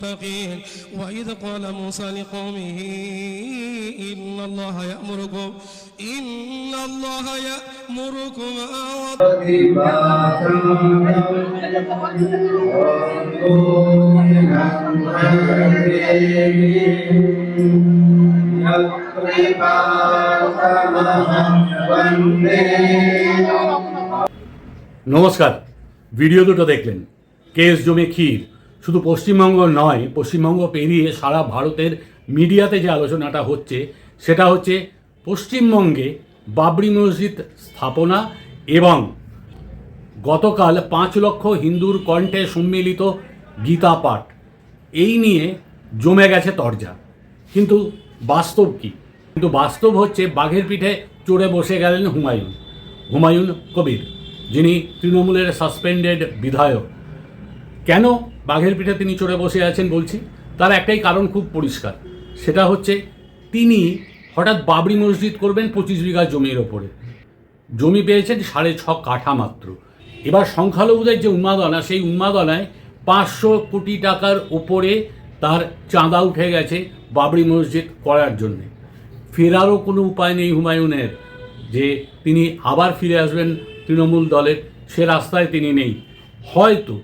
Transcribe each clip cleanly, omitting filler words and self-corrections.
المتقين وإذ قال موسى لقومه إن الله يأمركم নমস্কার। ভিডিও দুটো দেখলেন, কেস জমে ক্ষীর। শুধু পশ্চিমবঙ্গ নয়, পশ্চিমবঙ্গ পেরিয়ে সারা ভারতের মিডিয়াতে যে আলোচনাটা হচ্ছে সেটা হচ্ছে পশ্চিমবঙ্গে বাবরি মসজিদ স্থাপনা এবং গতকাল 5 লক্ষ হিন্দুর কণ্ঠে সম্মিলিত গীতা পাঠ, এই নিয়ে জমে গেছে তরজা। কিন্তু বাস্তব কি? কিন্তু বাস্তব হচ্ছে বাঘের পিঠে চড়ে বসে গেলেন হুমায়ুন কবির, যিনি তৃণমূলের সাসপেন্ডেড বিধায়ক। কেন বাঘের পিঠে তিনি চড়ে বসে আছেন বলছি, তার একটাই কারণ খুব পরিষ্কার। সেটা হচ্ছে তিনি হঠাৎ বাবরি মসজিদ করবেন 25 বিঘা জমির ওপরে। জমি পেয়েছেন 6.5 কাঠা মাত্র। এবার সংখ্যালঘুদের যে উন্মাদনা, সেই উন্মাদনায় 500 কোটি টাকার ওপরে তার চাঁদা উঠে গেছে বাবরি মসজিদ করার জন্যে। ফেরারও কোনো উপায় নেই হুমায়ুনের, যে তিনি আবার ফিরে আসবেন তৃণমূল দলের, সে রাস্তায় তিনি নেই। হয়তো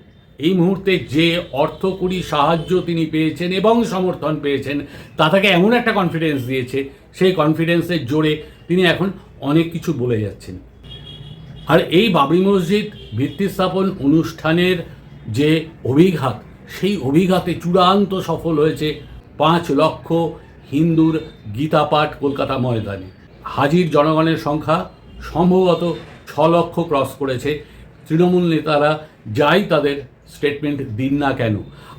এই মুহূর্তে যে অর্থকরী সাহায্য তিনি পেয়েছেন এবং সমর্থন পেয়েছেন, তা তাকে এমন একটা কনফিডেন্স দিয়েছে, সেই কনফিডেন্সের জোরে তিনি এখন অনেক কিছু বলে যাচ্ছেন। আর এই বাবরি মসজিদ ভিত্তি স্থাপন অনুষ্ঠানের যে অভিঘাত, সেই অভিঘাতে চূড়ান্ত সফল হয়েছে 5 লক্ষ হিন্দুর গীতা পাঠ কলকাতা ময়দানে। হাজির জনগণের সংখ্যা সম্ভবত 6 লক্ষ ক্রস করেছে। তৃণমূল নেতারা যাই তাদের স্টেটমেন্ট দিন না কেন,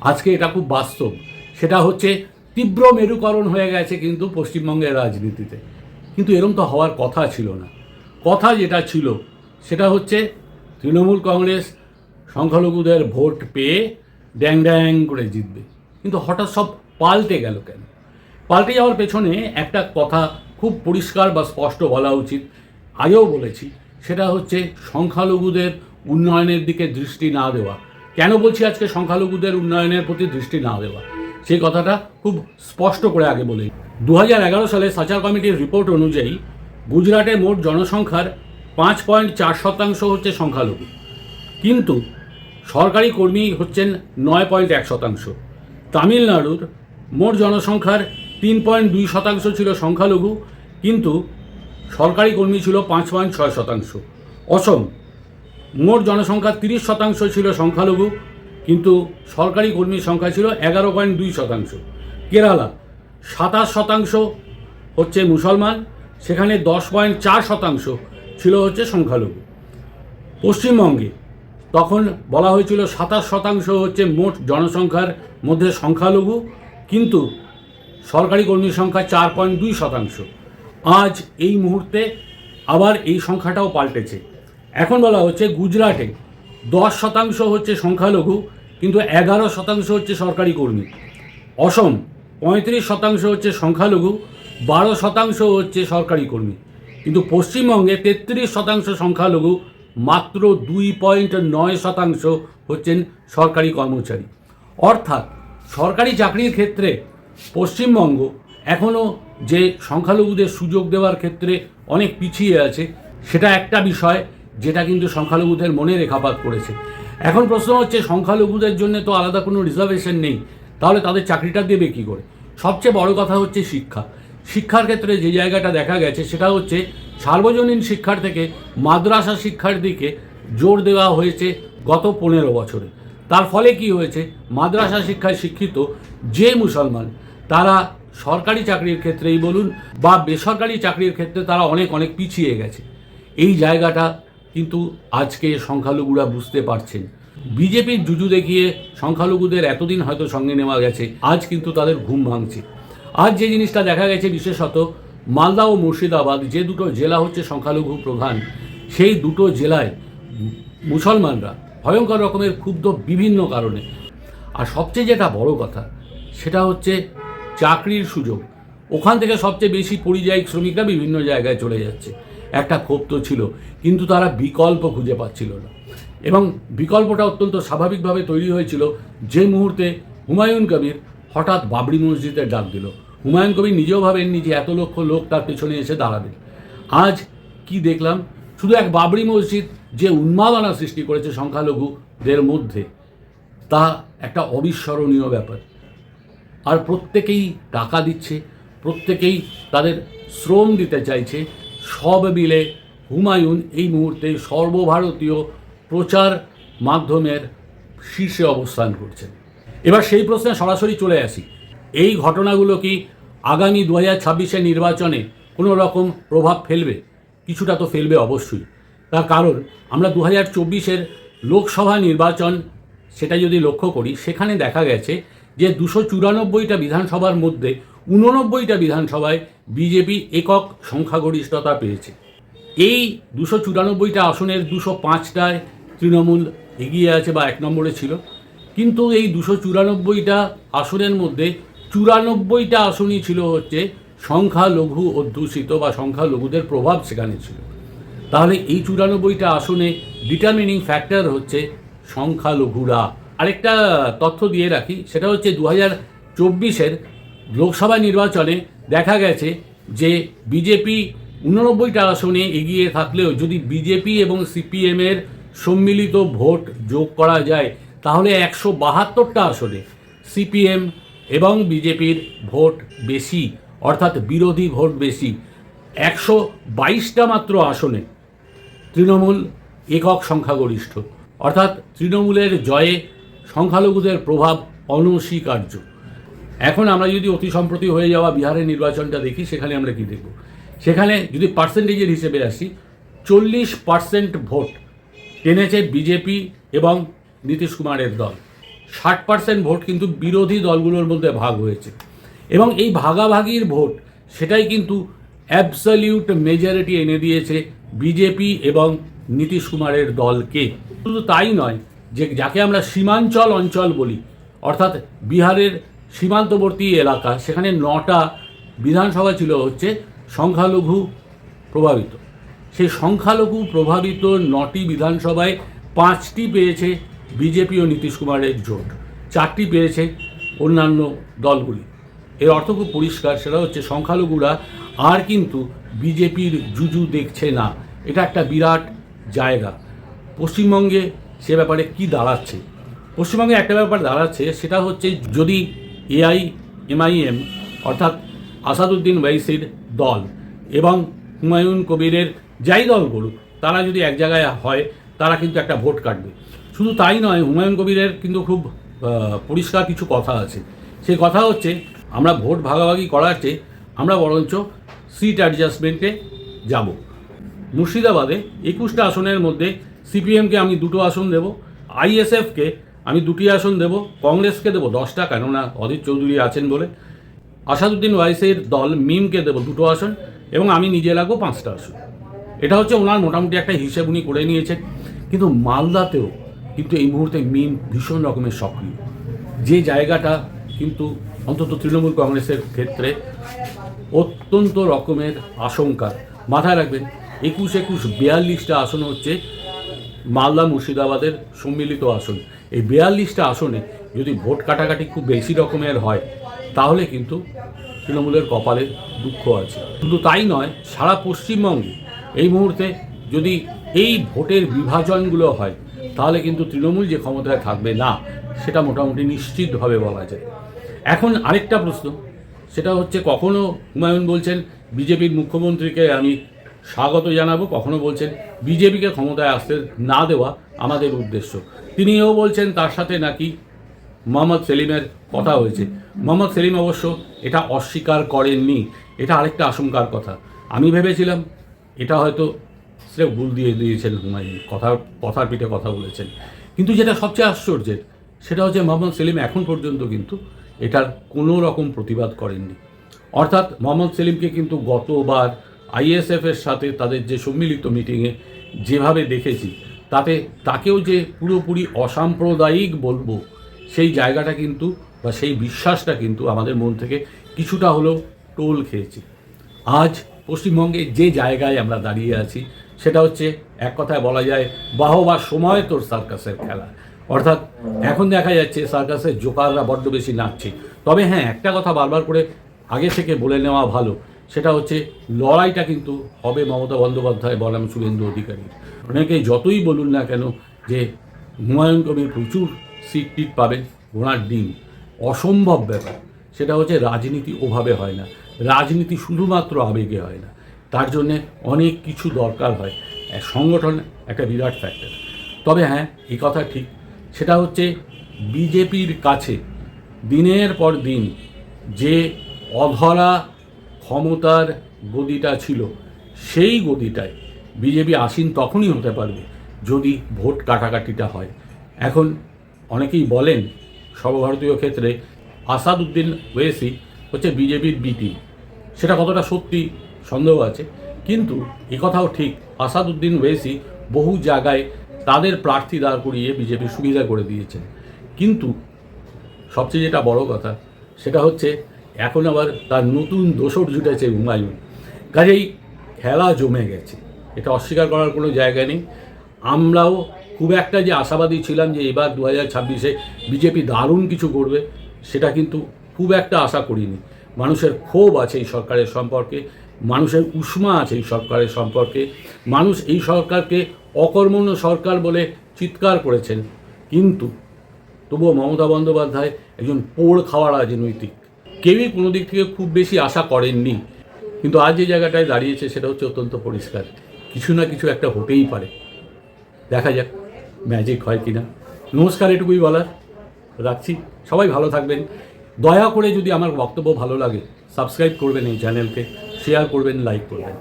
আজকে এটা খুব বাস্তব। সেটা হচ্ছে তীব্র মেরুকরণ হয়ে গেছে কিন্তু পশ্চিমবঙ্গের রাজনীতিতে। কিন্তু এরকম তো হওয়ার কথা ছিল না। কথা যেটা ছিল সেটা হচ্ছে তৃণমূল কংগ্রেস সংখ্যালঘুদের ভোট পেয়ে ড্যাং ড্যাং করে জিতবে। কিন্তু হঠাৎ সব পাল্টে গেল কেন? পাল্টে যাওয়ার পেছনে একটা কথা খুব পরিষ্কার বা স্পষ্ট বলা উচিত, আগেও বলেছি, সেটা হচ্ছে সংখ্যালঘুদের উন্নয়নের দিকে দৃষ্টি না দেওয়া। কেন বলছি আজকে সংখ্যালঘুদের উন্নয়নের প্রতি দৃষ্টি না দেওয়া, সেই কথাটা খুব স্পষ্ট করে আগে বলি। 2011 সালে সাচার কমিটির রিপোর্ট অনুযায়ী গুজরাটের মোট জনসংখ্যার 5.4% হচ্ছে সংখ্যালঘু, কিন্তু সরকারি কর্মী হচ্ছেন 9.1%। তামিলনাড়ুর মোট জনসংখ্যার 3.2% ছিল সংখ্যালঘু, কিন্তু সরকারি কর্মী ছিল 5.6%। অসম মোট জনসংখ্যার 30% ছিল সংখ্যালঘু, কিন্তু সরকারি কর্মীর সংখ্যা ছিল 11.2%। কেরালা 27% হচ্ছে মুসলমান, সেখানে 10.4% ছিল হচ্ছে সংখ্যালঘু। পশ্চিমবঙ্গে তখন বলা হয়েছিল 27% হচ্ছে মোট জনসংখ্যার মধ্যে সংখ্যালঘু, কিন্তু সরকারি কর্মীর সংখ্যা 4.2%। আজ এই মুহূর্তে আবার এই সংখ্যাটাও পাল্টেছে। এখন বলা হচ্ছে গুজরাটে 10% হচ্ছে সংখ্যালঘু, কিন্তু 11% হচ্ছে সরকারি কর্মী। অসম 35% হচ্ছে সংখ্যালঘু, 12% হচ্ছে সরকারি কর্মী, কিন্তু পশ্চিমবঙ্গে 33% সংখ্যালঘু, মাত্র 2.9% হচ্ছেন সরকারি কর্মচারী। অর্থাৎ সরকারি চাকরির ক্ষেত্রে পশ্চিমবঙ্গ এখনও যে সংখ্যালঘুদের সুযোগ দেওয়ার ক্ষেত্রে অনেক পিছিয়ে আছে, সেটা একটা বিষয় যেটা কিন্তু সংখ্যালঘুদের মনে রেখাপাত করেছে। এখন প্রশ্ন হচ্ছে, সংখ্যালঘুদের জন্য তো আলাদা কোনো রিজার্ভেশন নেই, তাহলে তাদের চাকরিটা দেবে কী করে? সবচেয়ে বড় কথা হচ্ছে শিক্ষার ক্ষেত্রে যে জায়গাটা দেখা গেছে সেটা হচ্ছে সার্বজনীন শিক্ষার থেকে মাদ্রাসা শিক্ষার দিকে জোর দেওয়া হয়েছে গত 15 বছরে। তার ফলে কি হয়েছে, মাদ্রাসা শিক্ষায় শিক্ষিত যে মুসলমান, তারা সরকারি চাকরির ক্ষেত্রেই বলুন বা বেসরকারি চাকরির ক্ষেত্রে তারা অনেক পিছিয়ে গেছে। এই জায়গাটা কিন্তু আজকে সংখ্যালঘুরা বুঝতে পারছেন। বিজেপির জুজু দেখিয়ে সংখ্যালঘুদের এতদিন হয়তো সঙ্গে নেওয়া গেছে, আজ কিন্তু তাদের ঘুম ভাঙছে। আজ যে জিনিসটা দেখা গেছে, বিশেষত মালদা ও মুর্শিদাবাদ, যে দুটো জেলা হচ্ছে সংখ্যালঘু প্রধান, সেই দুটো জেলায় মুসলমানরা ভয়ঙ্কর রকমের ক্ষুব্ধ বিভিন্ন কারণে। আর সবচেয়ে যেটা বড় কথা, সেটা হচ্ছে চাকরির সুযোগ। ওখান থেকে সবচেয়ে বেশি পরিযায়ী শ্রমিকরা বিভিন্ন জায়গায় চলে যাচ্ছে। একটা ক্ষোভ তো ছিল, কিন্তু তারা বিকল্প খুঁজে পাচ্ছিল না। এবং বিকল্পটা অত্যন্ত স্বাভাবিকভাবে তৈরি হয়েছিল যে মুহূর্তে হুমায়ুন কবির হঠাৎ বাবরি মসজিদের ডাক দিল। হুমায়ুন কবির নিজেও ভাবেননি যে এত লক্ষ লোক তার পেছনে এসে দাঁড়াবে। আজ কি দেখলাম, শুধু এক বাবরি মসজিদ যে উন্মাদনা সৃষ্টি করেছে সংখ্যালঘুদের মধ্যে, তা একটা অবিস্মরণীয় ব্যাপার। আর প্রত্যেকেই টাকা দিচ্ছে, প্রত্যেকেই তাদের শ্রম দিতে চাইছে। সব মিলে হুমায়ুন এই মুহূর্তে সর্বভারতীয় প্রচার মাধ্যমের শীর্ষে অবস্থান করছেন। এবার সেই প্রশ্নে সরাসরি চলে আসি, এই ঘটনাগুলো কি আগামী 2026-এর নির্বাচনে কোনো রকম প্রভাব ফেলবে? কিছুটা তো ফেলবে অবশ্যই। তার কারণ আমরা 2024-এর লোকসভা নির্বাচন সেটা যদি লক্ষ্য করি, সেখানে দেখা গেছে যে 294টা বিধানসভার মধ্যে 89টা বিধানসভায় বিজেপি একক সংখ্যাগরিষ্ঠতা পেয়েছে। এই 294টা আসনের 205টায় তৃণমূল এগিয়ে আছে বা 1 নম্বরে ছিল। কিন্তু এই 294টা আসনের মধ্যে 94টা আসনই ছিল হচ্ছে সংখ্যালঘু অধ্যুষিত বা সংখ্যালঘুদের প্রভাব সেখানে ছিল। তাহলে এই 94টা আসনে ডিটারমিনিং ফ্যাক্টর হচ্ছে সংখ্যালঘুরা। আরেকটা তথ্য দিয়ে রাখি, সেটা হচ্ছে 2024-এর লোকসভা নির্বাচনে দেখা গেছে যে বিজেপি 89টা আসনে এগিয়ে থাকলেও যদি বিজেপি এবং সিপিএমের সম্মিলিত ভোট যোগ করা যায়, তাহলে 172টা আসনে সিপিএম এবং বিজেপির ভোট বেশি, অর্থাৎ বিরোধী ভোট বেশি। 122টা মাত্র আসনে তৃণমূল একক সংখ্যাগরিষ্ঠ, অর্থাৎ তৃণমূলের জয়ে সংখ্যালঘুদের প্রভাব অনস্বীকার্য। এখন আমরা যদি অতি সম্প্রতি হয়ে যাওয়া বিহারের নির্বাচনটা দেখি, সেখানে আমরা কি দেখব? সেখানে যদি পার্সেন্টেজের হিসেবে আসি, 40% ভোট টেনেছে বিজেপি এবং নীতিশ কুমারের দল। 60% ভোট কিন্তু বিরোধী দলগুলোর মধ্যে ভাগ হয়েছে, এবং এই ভাগাভাগির ভোট সেটাই কিন্তু অ্যাবসলিউট মেজরিটি এনে দিয়েছে বিজেপি এবং নীতিশ কুমারের দলকে। শুধু তাই নয়, যে যাকে আমরা সীমাঞ্চল অঞ্চল বলি, অর্থাৎ বিহারের সীমান্তবর্তী এলাকা, সেখানে 9টা বিধানসভা ছিল হচ্ছে সংখ্যালঘু প্রভাবিত। সেই সংখ্যালঘু প্রভাবিত 9টি বিধানসভায় 5টি পেয়েছে বিজেপি ও নীতিশ কুমারের জোট, 4টি পেয়েছে অন্যান্য দলগুলি। এর অর্থ খুব পরিষ্কার, সেটা হচ্ছে সংখ্যালঘুরা আর কিন্তু বিজেপির জুজু দেখছে না। এটা একটা বিরাট জায়গা। পশ্চিমবঙ্গে সে ব্যাপারে কি দাঁড়াচ্ছে? পশ্চিমবঙ্গে একটা ব্যাপার দাঁড়াচ্ছে, সেটা হচ্ছে যদি এআইএমআইএম অর্থাৎ আসাদুদ্দিন ওয়াইসির দল এবং হুমায়ুন কবিরের যাই দল করুক, তারা যদি এক জায়গায় হয়, তারা কিন্তু একটা ভোট কাটবে। শুধু তাই নয়, হুমায়ুন কবিরের কিন্তু খুব পরিষ্কার কিছু কথা আছে। সেই কথা হচ্ছে, আমরা ভোট ভাগাভাগি করার চেয়ে আমরা বরঞ্চ সিট অ্যাডজাস্টমেন্টে যাব। মুর্শিদাবাদে 21টা আসনের মধ্যে সিপিএমকে আমি 2টো আসন দেব, আইএসএফকে আমি 2টি আসন দেব, কংগ্রেসকে দেবো 10টা, কেননা অধীর চৌধুরী আছেন বলে, আসাদুদ্দিন ওয়াইসির দল মিমকে দেবো 2টো আসন, এবং আমি নিজে লাগবো 5টা আসন। এটা হচ্ছে ওনার মোটামুটি একটা হিসেব উনি করে নিয়েছেন। কিন্তু মালদাতেও কিন্তু এই মুহূর্তে মিম ভীষণ রকমের সক্রিয়, যে জায়গাটা কিন্তু অন্তত তৃণমূল কংগ্রেসের ক্ষেত্রে অত্যন্ত রকমের আশঙ্কা। মাথায় রাখবেন, 42টা আসন হচ্ছে মালদা মুর্শিদাবাদের সম্মিলিত আসন। এই 42টা আসনে যদি ভোট কাটাকাটি খুব বেশি রকমের হয়, তাহলে কিন্তু তৃণমূলের কপালে দুঃখ আছে। শুধু তাই নয়, সারা পশ্চিমবঙ্গে এই মুহূর্তে যদি এই ভোটের বিভাজনগুলো হয়, তাহলে কিন্তু তৃণমূল যে ক্ষমতায় থাকবে না, সেটা মোটামুটি নিশ্চিতভাবে বলা যায়। এখন আরেকটা প্রশ্ন, সেটা হচ্ছে, কখনো হুমায়ুন বলছেন বিজেপির মুখ্যমন্ত্রীকে আমি স্বাগত জানাবো, কখনো বলছেন বিজেপিকে ক্ষমতায় আসতে না দেওয়া আমাদের উদ্দেশ্য। তিনিও বলছেন তার সাথে নাকি মোহাম্মদ সেলিমের কথা হয়েছে। মোহাম্মদ সেলিম অবশ্য এটা অস্বীকার করেননি। এটা আরেকটা আশঙ্কার কথা। আমি ভেবেছিলাম এটা হয়তো সে ভুল দিয়ে দিয়েছেন হুমায়ুন, কথার পিঠে কথা বলেছেন। কিন্তু যেটা সবচেয়ে আশ্চর্যের, সেটা হচ্ছে মোহাম্মদ সেলিম এখন পর্যন্ত কিন্তু এটার কোনো রকম প্রতিবাদ করেননি। অর্থাৎ মোহাম্মদ সেলিমকে কিন্তু গতবার আইএসএফের সাথে তাদের যে সম্মিলিত মিটিংয়ে যেভাবে দেখেছি, তাতে তাকেও যে পুরোপুরি অসাম্প্রদায়িক বলবো, সেই জায়গাটা কিন্তু বা সেই বিশ্বাসটা কিন্তু আমাদের মন থেকে কিছুটা হলেও টোল খেয়েছে। আজ পশ্চিমবঙ্গে যে জায়গায় আমরা দাঁড়িয়ে আছি, সেটা হচ্ছে এক কথায় বলা যায় বাহবা সময় তোর সার্কাসের খেলা। অর্থাৎ এখন দেখা যাচ্ছে সার্কাসের জোকাররা বড্ড বেশি নাচছে। তবে হ্যাঁ, একটা কথা বারবার করে আগে থেকে বলে নেওয়া ভালো, সেটা হচ্ছে লড়াইটা কিন্তু হবে মমতা বন্দ্যোপাধ্যায় বনাম শুভেন্দু অধিকারীর। অনেকে যতই বলুন না কেন যে হুমায়ুন কবির প্রচুর সিট টিট পাবেন, ঘোড়ার ডিম, অসম্ভব ব্যাপার। সেটা হচ্ছে রাজনীতি ওভাবে হয় না, রাজনীতি শুধুমাত্র আবেগে হয় না, তার জন্যে অনেক কিছু দরকার হয়। সংগঠন একটা বিরাট ফ্যাক্টর। তবে হ্যাঁ, এই কথা ঠিক, সেটা হচ্ছে বিজেপির কাছে দিনের পর দিন যে অধরা ক্ষমতার গদিটা ছিল, সেই গদিটায় বিজেপি আসীন তখনই হতে পারবে যদি ভোট কাটাকাটিটা হয়। এখন অনেকেই বলেন সর্বভারতীয় ক্ষেত্রে আসাদউদ্দিন ওয়েসি হচ্ছে বিজেপির বি টিম। সেটা কতটা সত্যি সন্দেহ আছে, কিন্তু একথাও ঠিক, আসাদউদ্দিন ওয়েসি বহু জায়গায় তাদের প্রার্থী দাঁড় করিয়ে বিজেপির সুবিধা করে দিয়েছেন। কিন্তু সবচেয়ে যেটা বড় কথা, সেটা হচ্ছে এখন আবার তার নতুন দোসর জুটেছে হুমায়ুন। কাজেই খেলা জমে গেছে, এটা অস্বীকার করার কোনো জায়গা নেই। আমরাও খুব একটা যে আশাবাদী ছিলাম যে এবার 2026-এ বিজেপি দারুণ কিছু করবে, সেটা কিন্তু খুব একটা আশা করিনি। মানুষের ক্ষোভ আছে এই সরকারের সম্পর্কে, মানুষের উষ্মা আছে এই সরকারের সম্পর্কে। মানুষ এই সরকারকে অকর্মণ্য সরকার বলে চিৎকার করেছেন, কিন্তু তবুও মমতা বন্দ্যোপাধ্যায় একজন পোড় খাওয়া রাজনৈতিক, কেউই কোনো দিক থেকে খুব বেশি আশা করেননি। কিন্তু আজ যে জায়গাটায় দাঁড়িয়েছে সেটা হচ্ছে অত্যন্ত পরিষ্কার, কিছু না কিছু একটা হতেই পারে। দেখা যাক ম্যাজিক হয় কিনা। নমস্কার, এটুকুই বলার, রাখছি। সবাই ভালো থাকবেন। দয়া করে যদি আমার বক্তব্য ভালো লাগে সাবস্ক্রাইব করবেন এই চ্যানেলকে, শেয়ার করবেন, লাইক করবেন।